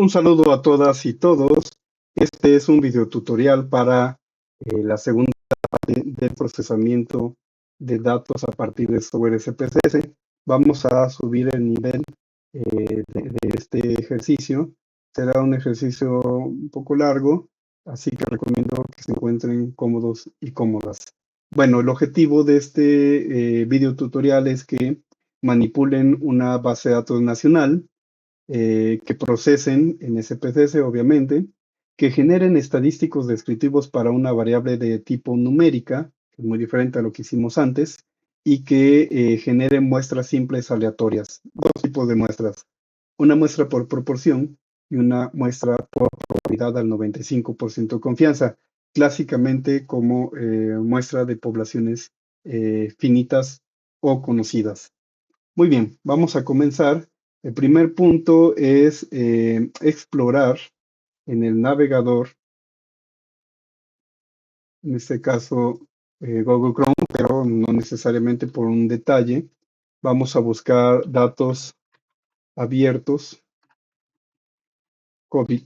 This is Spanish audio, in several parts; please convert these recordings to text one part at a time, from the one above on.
Un saludo a todas y todos. Este es un videotutorial para la segunda parte del procesamiento de datos a partir de software SPSS. Vamos a subir el nivel de este ejercicio. Será un ejercicio un poco largo, así que recomiendo que se encuentren cómodos y cómodas. Bueno, el objetivo de este videotutorial es que manipulen una base de datos nacional, que procesen en SPSS, obviamente, que generen estadísticos descriptivos para una variable de tipo numérica, que es muy diferente a lo que hicimos antes, y que generen muestras simples aleatorias. Dos tipos de muestras: una muestra por proporción y una muestra por probabilidad al 95% de confianza, clásicamente como muestra de poblaciones finitas o conocidas. Muy bien, vamos a comenzar. El primer punto es explorar en el navegador, en este caso Google Chrome, pero no necesariamente por un detalle. Vamos a buscar datos abiertos, COVID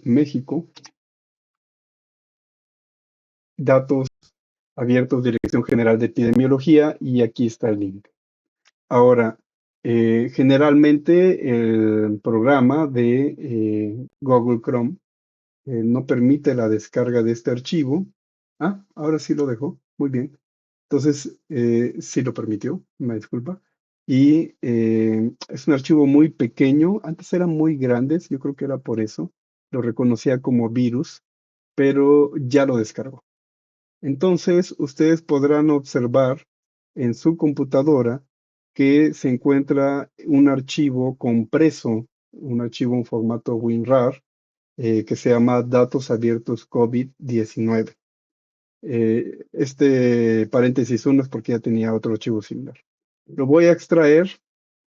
México, datos abiertos, Dirección General de Epidemiología, y aquí está el link. Ahora, generalmente el programa de Google Chrome no permite la descarga de este archivo. Ahora sí lo dejó. Muy bien. Entonces, sí lo permitió, una disculpa. Y es un archivo muy pequeño. Antes eran muy grandes, yo creo que era por eso. Lo reconocía como virus, pero ya lo descargó. Entonces, ustedes podrán observar en su computadora que se encuentra un archivo compreso, un archivo en formato WinRAR, que se llama Datos Abiertos COVID-19. Este paréntesis 1 es porque ya tenía otro archivo similar. Lo voy a extraer.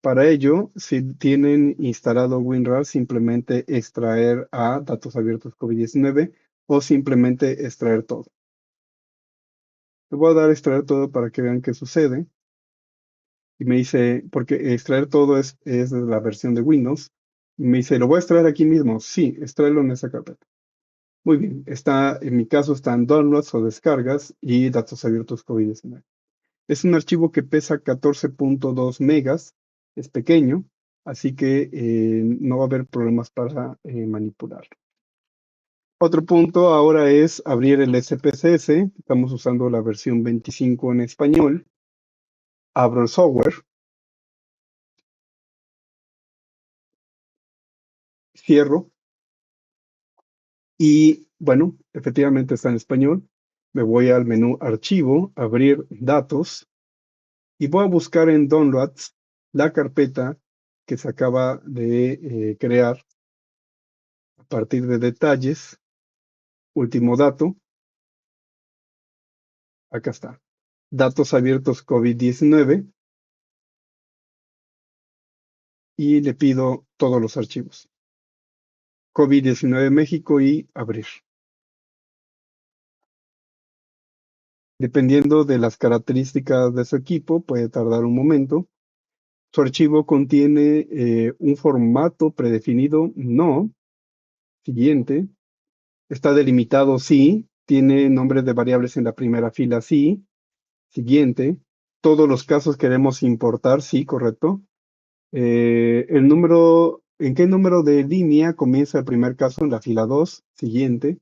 Para ello, si tienen instalado WinRAR, simplemente extraer a Datos Abiertos COVID-19 o simplemente extraer todo. Le voy a dar a extraer todo para que vean qué sucede. Y me dice, porque extraer todo es de la versión de Windows. Y me dice, ¿lo voy a extraer aquí mismo? Sí, extraerlo en esa carpeta. Muy bien, en mi caso están downloads o descargas y datos abiertos COVID-19. Es un archivo que pesa 14.2 megas, es pequeño, así que no va a haber problemas para manipularlo. Otro punto ahora es abrir el SPSS. Estamos usando la versión 25 en español. Abro el software, cierro y bueno, efectivamente está en español. Me voy al menú Archivo, Abrir Datos, y voy a buscar en Downloads la carpeta que se acaba de crear a partir de detalles. Último dato, acá está. Datos abiertos COVID-19, y le pido todos los archivos. COVID-19 México y abrir. Dependiendo de las características de su equipo, puede tardar un momento. Su archivo contiene un formato predefinido, no. Siguiente. Está delimitado, sí. Tiene nombres de variables en la primera fila, sí. Siguiente. Todos los casos queremos importar, sí, correcto. El número, ¿en qué número de línea comienza el primer caso? En la fila 2, siguiente.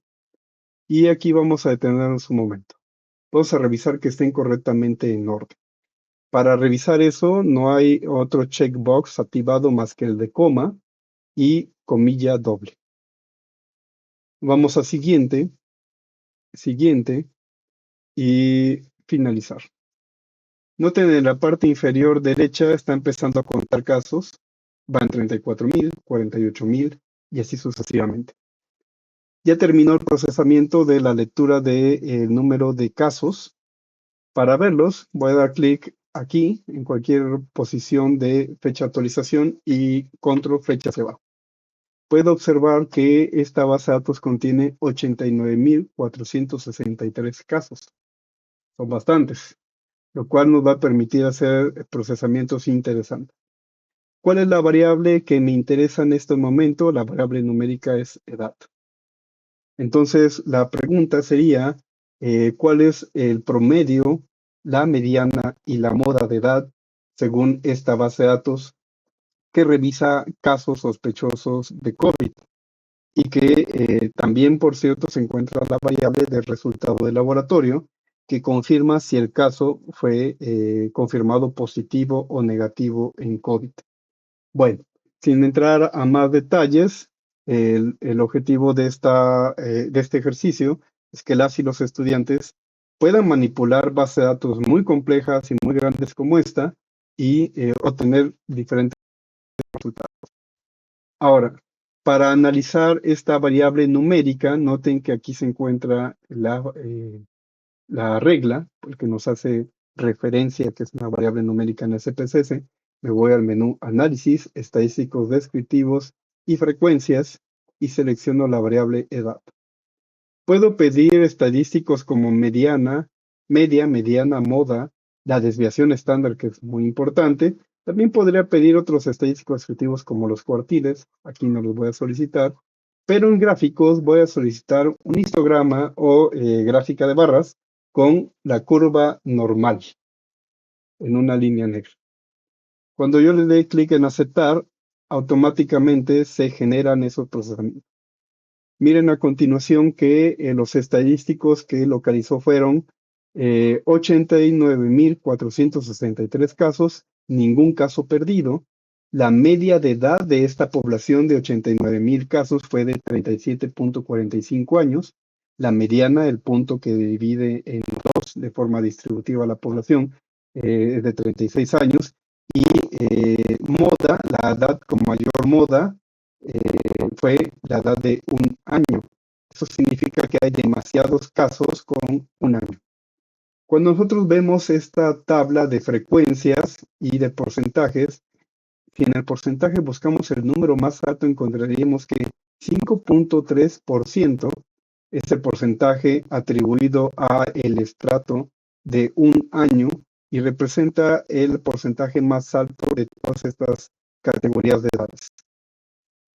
Y aquí vamos a detenernos un momento. Vamos a revisar que estén correctamente en orden. Para revisar eso, no hay otro checkbox activado más que el de coma y comilla doble. Vamos a siguiente, siguiente y finalizar. Noten en la parte inferior derecha está empezando a contar casos. Van 34,000, 48,000 y así sucesivamente. Ya terminó el procesamiento de la lectura del número de casos. Para verlos, voy a dar clic aquí en cualquier posición de fecha de actualización y control fecha hacia abajo. Puedo observar que esta base de datos contiene 89,463 casos. Son bastantes, lo cual nos va a permitir hacer procesamientos interesantes. ¿Cuál es la variable que me interesa en este momento? La variable numérica es edad. Entonces, la pregunta sería, ¿cuál es el promedio, la mediana y la moda de edad según esta base de datos que revisa casos sospechosos de COVID? Y que también, por cierto, se encuentra la variable del resultado de laboratorio que confirma si el caso fue confirmado positivo o negativo en COVID. Bueno, sin entrar a más detalles, el objetivo de este ejercicio es que las y los estudiantes puedan manipular bases de datos muy complejas y muy grandes como esta y obtener diferentes resultados. Ahora, para analizar esta variable numérica, noten que aquí se encuentra la regla, porque nos hace referencia que es una variable numérica en SPSS. Me voy al menú Análisis, Estadísticos Descriptivos y Frecuencias y selecciono la variable edad. Puedo pedir estadísticos como mediana, media, mediana, moda, la desviación estándar, que es muy importante. También podría pedir otros estadísticos descriptivos como los cuartiles. Aquí no los voy a solicitar. Pero en gráficos voy a solicitar un histograma o gráfica de barras con la curva normal en una línea negra. Cuando yo le dé clic en aceptar, automáticamente se generan esos procesamientos. Miren a continuación que los estadísticos que localizó fueron 89.463 casos, ningún caso perdido. La media de edad de esta población de 89.000 casos fue de 37.45 años. La mediana, el punto que divide en dos de forma distributiva la población, es de 36 años. Y moda, la edad con mayor moda, fue la edad de un año. Eso significa que hay demasiados casos con un año. Cuando nosotros vemos esta tabla de frecuencias y de porcentajes, si en el porcentaje buscamos el número más alto, encontraríamos que 5.3% es el porcentaje atribuido a el estrato de un año y representa el porcentaje más alto de todas estas categorías de edades.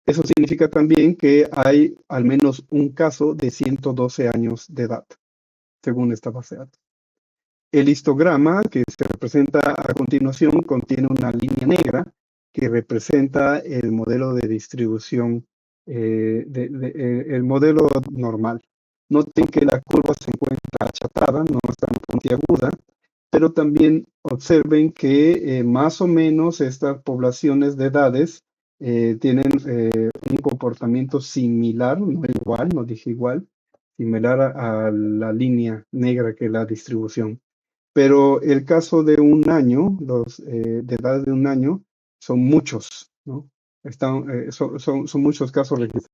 Eso significa también que hay al menos un caso de 112 años de edad, según esta base de datos. El histograma que se representa a continuación contiene una línea negra que representa el modelo de distribución, el modelo normal. Noten que la curva se encuentra achatada, no está puntiaguda, pero también observen que más o menos estas poblaciones de edades tienen un comportamiento similar, no igual, no dije igual, similar a la línea negra que es la distribución. Pero el caso de un año, los de edad de un año, son muchos, ¿no? Son muchos casos registrados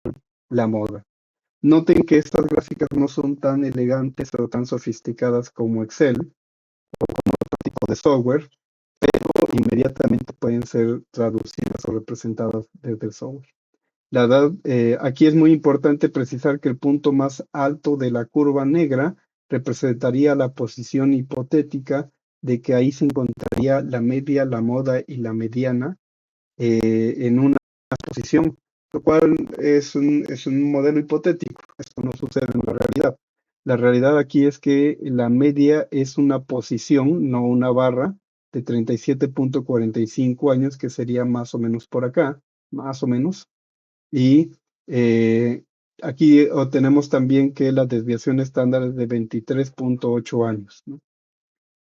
en la moda. Noten que estas gráficas no son tan elegantes o tan sofisticadas como Excel o como otro tipo de software, pero inmediatamente pueden ser traducidas o representadas desde el software. La edad, aquí es muy importante precisar que el punto más alto de la curva negra representaría la posición hipotética de que ahí se encontraría la media, la moda y la mediana en una posición, lo cual es un modelo hipotético. Esto no sucede en la realidad. La realidad aquí es que la media es una posición, no una barra, de 37.45 años, que sería más o menos por acá, más o menos. Y aquí obtenemos también que la desviación estándar es de 23.8 años, ¿no?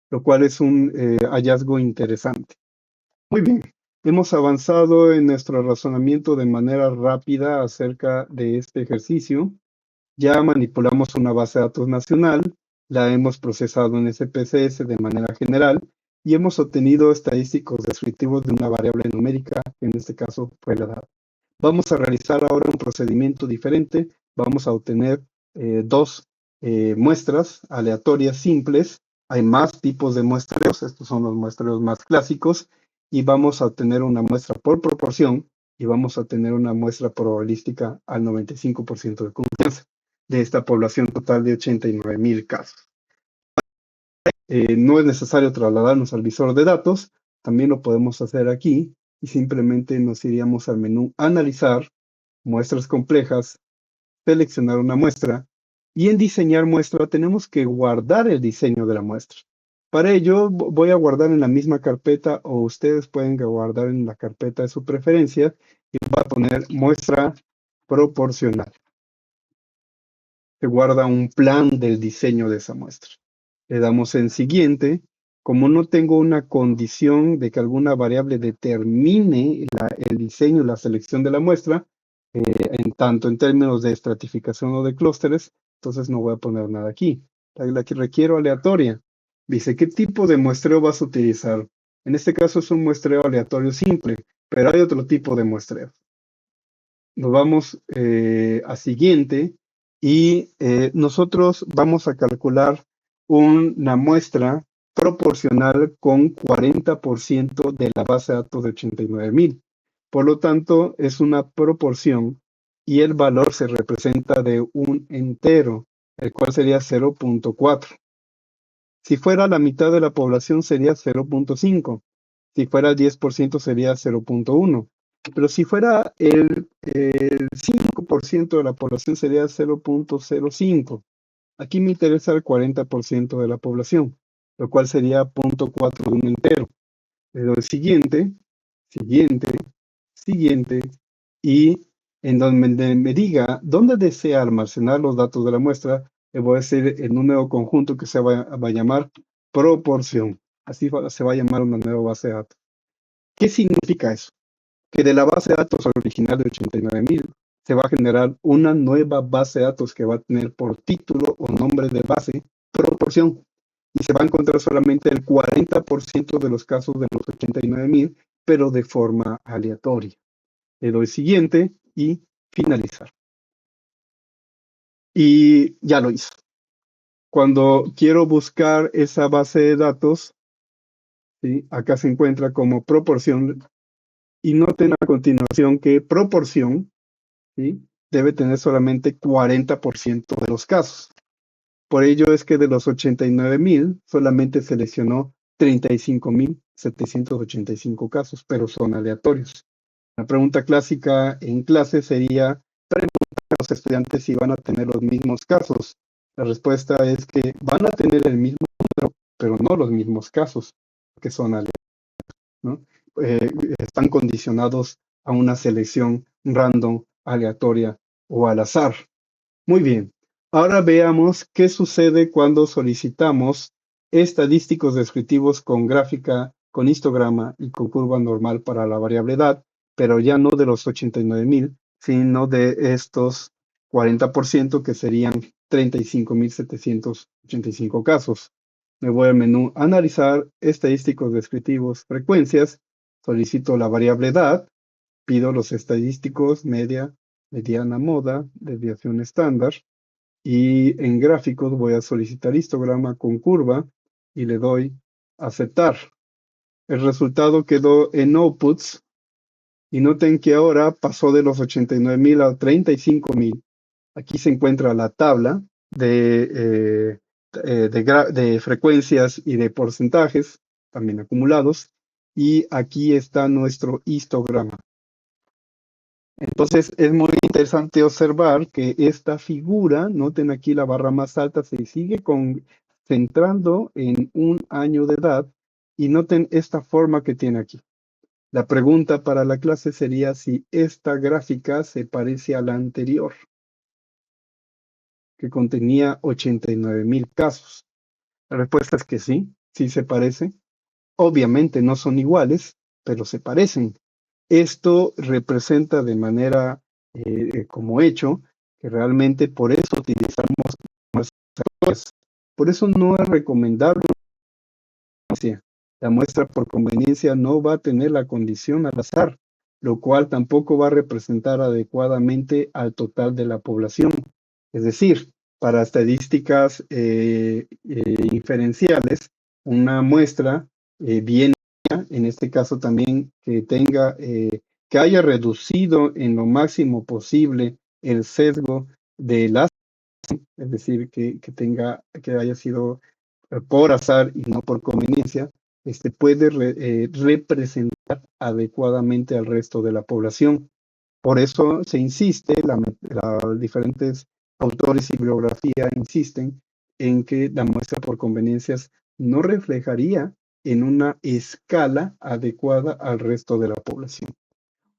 Lo cual es un hallazgo interesante. Muy bien, hemos avanzado en nuestro razonamiento de manera rápida acerca de este ejercicio. Ya manipulamos una base de datos nacional, la hemos procesado en SPSS de manera general y hemos obtenido estadísticos descriptivos de una variable numérica, que en este caso fue la edad. Vamos a realizar ahora un procedimiento diferente. Vamos a obtener dos muestras aleatorias simples. Hay más tipos de muestreos. Estos son los muestreos más clásicos. Y vamos a obtener una muestra por proporción y vamos a tener una muestra probabilística al 95% de confianza de esta población total de 89.000 casos. No es necesario trasladarnos al visor de datos, también lo podemos hacer aquí y simplemente nos iríamos al menú Analizar, Muestras complejas, seleccionar una muestra y en Diseñar muestra tenemos que guardar el diseño de la muestra. Para ello voy a guardar en la misma carpeta o ustedes pueden guardar en la carpeta de su preferencia y voy a poner muestra proporcional. Se guarda un plan del diseño de esa muestra. Le damos en siguiente. Como no tengo una condición de que alguna variable determine el diseño y la selección de la muestra, tanto en términos de estratificación o de clústeres, entonces no voy a poner nada aquí. La que requiero aleatoria. Dice, ¿qué tipo de muestreo vas a utilizar? En este caso es un muestreo aleatorio simple, pero hay otro tipo de muestreo. Nos vamos a siguiente y nosotros vamos a calcular una muestra proporcional con 40% de la base de datos de 89,000. Por lo tanto, es una proporción y el valor se representa de un entero, el cual sería 0.4. Si fuera la mitad de la población sería 0.5. Si fuera el 10% sería 0.1. Pero si fuera el 5% de la población sería 0.05. Aquí me interesa el 40% de la población, lo cual sería 0.4 de un entero. Le doy siguiente, siguiente, siguiente, y en donde me diga dónde desea almacenar los datos de la muestra, le voy a decir en un nuevo conjunto que se va a llamar proporción. Así se va a llamar una nueva base de datos. ¿Qué significa eso? Que de la base de datos original de 89,000 se va a generar una nueva base de datos que va a tener por título o nombre de base proporción. Y se va a encontrar solamente el 40% de los casos de los 89,000, pero de forma aleatoria. Le doy siguiente y finalizar. Y ya lo hizo. Cuando quiero buscar esa base de datos, ¿sí? Acá se encuentra como proporción y noten a continuación que proporción, ¿sí? Debe tener solamente 40% de los casos. Por ello es que de los 89,000 solamente seleccionó 35,785 casos, pero son aleatorios. La pregunta clásica en clase sería, los estudiantes si van a tener los mismos casos. La respuesta es que van a tener el mismo número, pero no los mismos casos, que son aleatorios, ¿no? Están condicionados a una selección random, aleatoria o al azar. Muy bien. Ahora veamos qué sucede cuando solicitamos estadísticos descriptivos con gráfica, con histograma y con curva normal para la variable edad, pero ya no de los 89,000, sino de estos 40% que serían 35,785 casos. Me voy al menú Analizar, estadísticos descriptivos, frecuencias, solicito la variable edad, pido los estadísticos, media, mediana, moda, desviación estándar, y en gráficos voy a solicitar histograma con curva y le doy aceptar. El resultado quedó en outputs y noten que ahora pasó de los 89,000 a 35,000. Aquí se encuentra la tabla de frecuencias y de porcentajes, también acumulados, y aquí está nuestro histograma. Entonces es muy interesante observar que esta figura, noten aquí la barra más alta, se sigue centrando en un año de edad y noten esta forma que tiene aquí. La pregunta para la clase sería si esta gráfica se parece a la anterior, que contenía 89,000 casos. La respuesta es que sí, sí se parece. Obviamente no son iguales, pero se parecen. Esto representa de manera como hecho que realmente por eso utilizamos muestras. Por eso no es recomendable la muestra por conveniencia no va a tener la condición al azar, lo cual tampoco va a representar adecuadamente al total de la población. Es decir, para estadísticas inferenciales, una muestra bien en este caso también que haya reducido en lo máximo posible el sesgo de las, es decir, que haya sido por azar y no por conveniencia, puede representar adecuadamente al resto de la población. Por eso se insiste, diferentes autores y bibliografía insisten en que la muestra por conveniencias no reflejaría en una escala adecuada al resto de la población.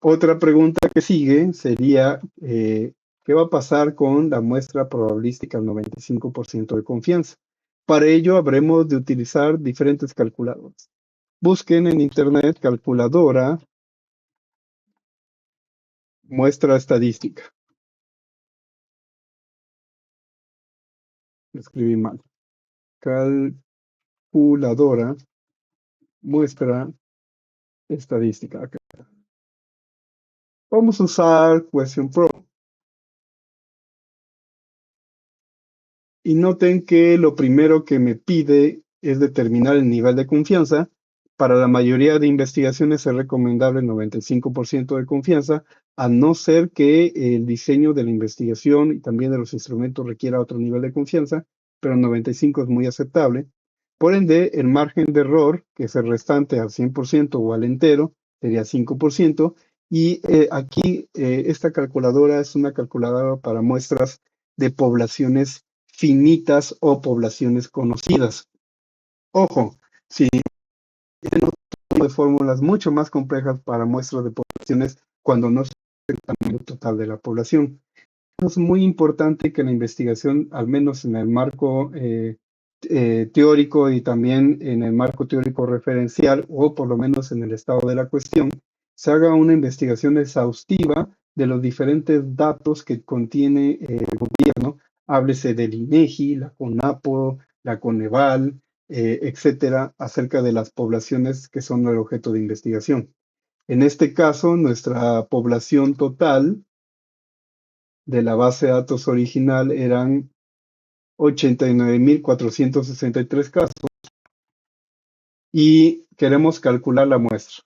Otra pregunta que sigue sería, ¿qué va a pasar con la muestra probabilística al 95% de confianza? Para ello habremos de utilizar diferentes calculadoras. Busquen en internet calculadora muestra estadística. Lo escribí mal. Calculadora muestra estadística. Ok. Vamos a usar Question Pro. Y noten que lo primero que me pide es determinar el nivel de confianza. Para la mayoría de investigaciones es recomendable el 95% de confianza, a no ser que el diseño de la investigación y también de los instrumentos requiera otro nivel de confianza, pero 95 es muy aceptable. Por ende, el margen de error, que es el restante al 100% o al entero, sería 5%. Y aquí esta calculadora es una calculadora para muestras de poblaciones finitas o poblaciones conocidas. Ojo, si tenemos de fórmulas mucho más complejas para muestras de poblaciones cuando no es el tamaño total de la población. Es muy importante que la investigación, al menos en el marco teórico y también en el marco teórico referencial, o por lo menos en el estado de la cuestión, se haga una investigación exhaustiva de los diferentes datos que contiene el gobierno. Háblese del INEGI, la CONAPO, la Coneval, etcétera, acerca de las poblaciones que son el objeto de investigación. En este caso, nuestra población total de la base de datos original eran 89.463 casos y queremos calcular la muestra.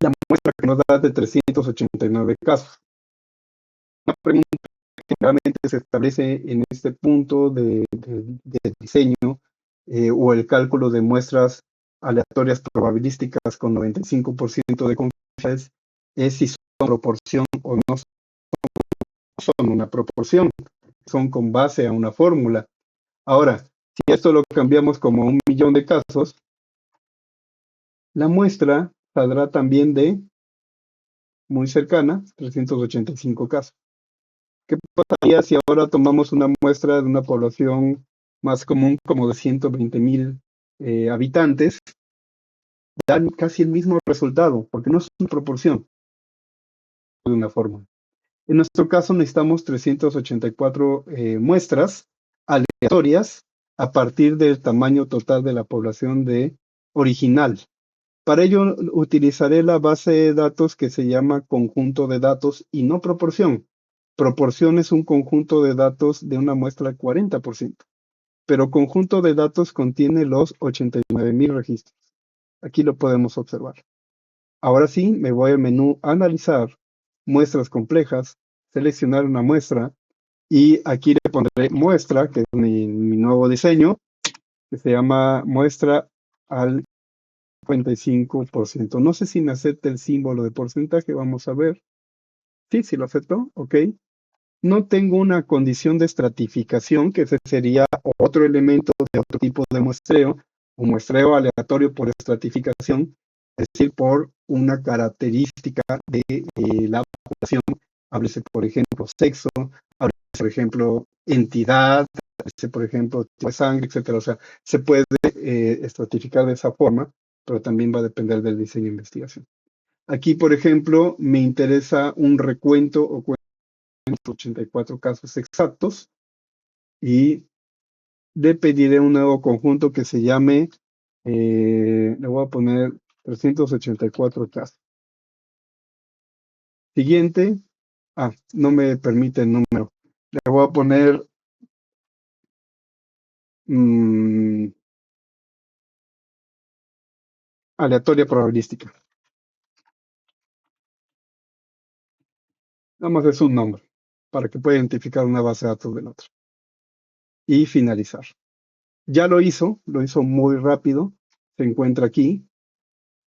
La muestra que nos da de 389 casos. Una pregunta que realmente se establece en este punto de diseño o el cálculo de muestras aleatorias probabilísticas con 95% de confianza es si son proporción o no son una proporción, son con base a una fórmula. Ahora, si esto lo cambiamos como 1.000.000 de casos, la muestra saldrá también de muy cercana, 385 casos. ¿Qué pasaría si ahora tomamos una muestra de una población más común, como de 120.000 habitantes? Dan casi el mismo resultado, porque no es una proporción de una fórmula. En nuestro caso necesitamos 384 muestras aleatorias a partir del tamaño total de la población original. Para ello utilizaré la base de datos que se llama conjunto de datos y no proporción. Proporción es un conjunto de datos de una muestra del 40%, pero conjunto de datos contiene los 89.000 registros. Aquí lo podemos observar. Ahora sí, me voy al menú Analizar, Muestras complejas, seleccionar una muestra y aquí le pondré muestra, que es mi nuevo diseño, que se llama muestra al 55%. No sé si me acepta el símbolo de porcentaje, vamos a ver. Sí, sí lo aceptó, ok. No tengo una condición de estratificación, que ese sería otro elemento de otro tipo de muestreo, un muestreo aleatorio por estratificación, es decir, por una característica de la población, háblese por ejemplo sexo, háblese por ejemplo entidad, háblese por ejemplo tipo de sangre, etcétera. O sea, se puede estratificar de esa forma, pero también va a depender del diseño de investigación. Aquí, por ejemplo, me interesa un recuento o 84 casos exactos y le pediré un nuevo conjunto que se llame, le voy a poner 384 casos. Siguiente, no me permite el número. Le voy a poner aleatoria probabilística. Nada más es un nombre para que pueda identificar una base de datos del otro. Y finalizar. Ya lo hizo muy rápido. Se encuentra aquí.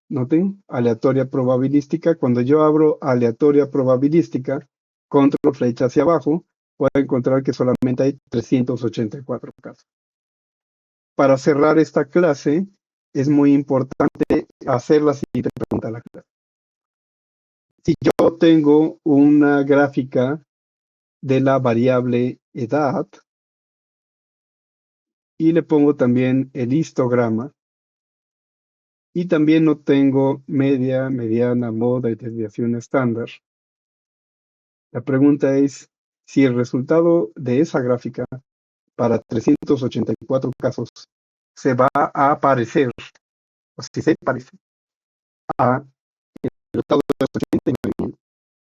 Noten, aleatoria probabilística. Cuando yo abro aleatoria probabilística, control flecha hacia abajo, voy a encontrar que solamente hay 384 casos. Para cerrar esta clase, es muy importante hacer la siguiente pregunta a la clase. Si yo tengo una gráfica de la variable edad y le pongo también el histograma, y también no tengo media, mediana, moda y desviación estándar, la pregunta es si el resultado de esa gráfica para 384 casos se va a parecer, o si se parece a el resultado de los 89.000,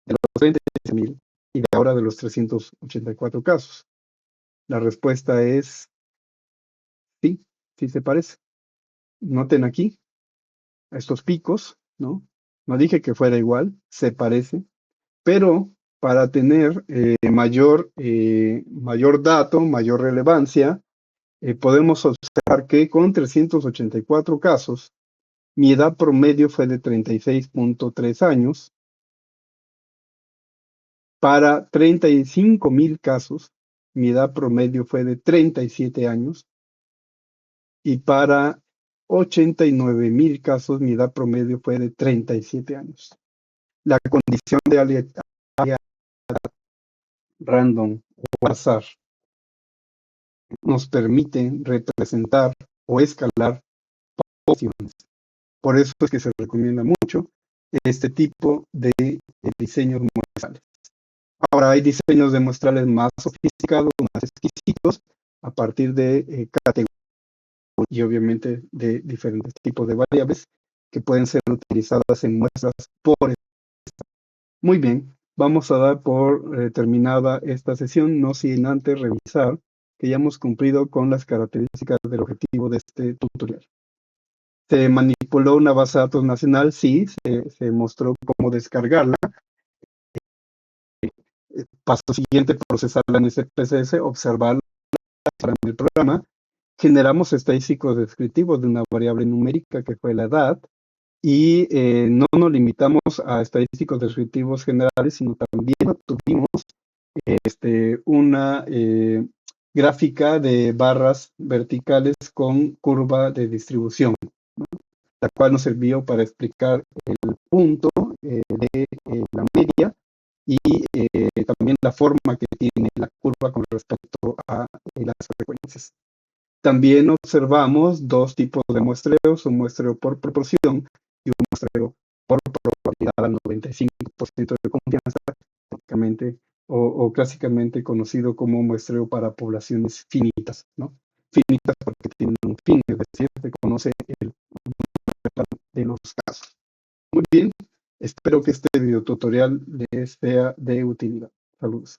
de los 36.000 y de ahora de los 384 casos. La respuesta es sí, sí se parece. Noten aquí estos picos, ¿no? No dije que fuera igual, se parece, pero para tener mayor dato, mayor relevancia, podemos observar que con 384 casos, mi edad promedio fue de 36.3 años. Para 35.000 casos, mi edad promedio fue de 37 años. Y para 89.000 casos, mi edad promedio fue de 37 años. La condición de aleatoria random o azar nos permite representar o escalar opciones. Por eso es que se recomienda mucho este tipo de diseños muestrales. Ahora hay diseños de muestrales más sofisticados, más exquisitos, a partir de categorías y obviamente de diferentes tipos de variables que pueden ser utilizadas en muestras por. Muy bien, vamos a dar por terminada esta sesión, no sin antes revisar que ya hemos cumplido con las características del objetivo de este tutorial. ¿Se manipuló una base de datos nacional? Sí, se mostró cómo descargarla. Paso siguiente, procesarla en SPSS, observarla en el programa. Generamos estadísticos descriptivos de una variable numérica que fue la edad. Y no nos limitamos a estadísticos descriptivos generales, sino también obtuvimos una gráfica de barras verticales con curva de distribución, ¿no? La cual nos sirvió para explicar el punto de la media y también la forma que tiene la curva con respecto a las frecuencias. También observamos dos tipos de muestreos, un muestreo por proporción y un muestreo por probabilidad al 95% de confianza, prácticamente, o clásicamente conocido como muestreo para poblaciones finitas, ¿no? Finitas porque tienen un fin, es decir, se conoce el de los casos. Muy bien, espero que este video tutorial les sea de utilidad. Saludos.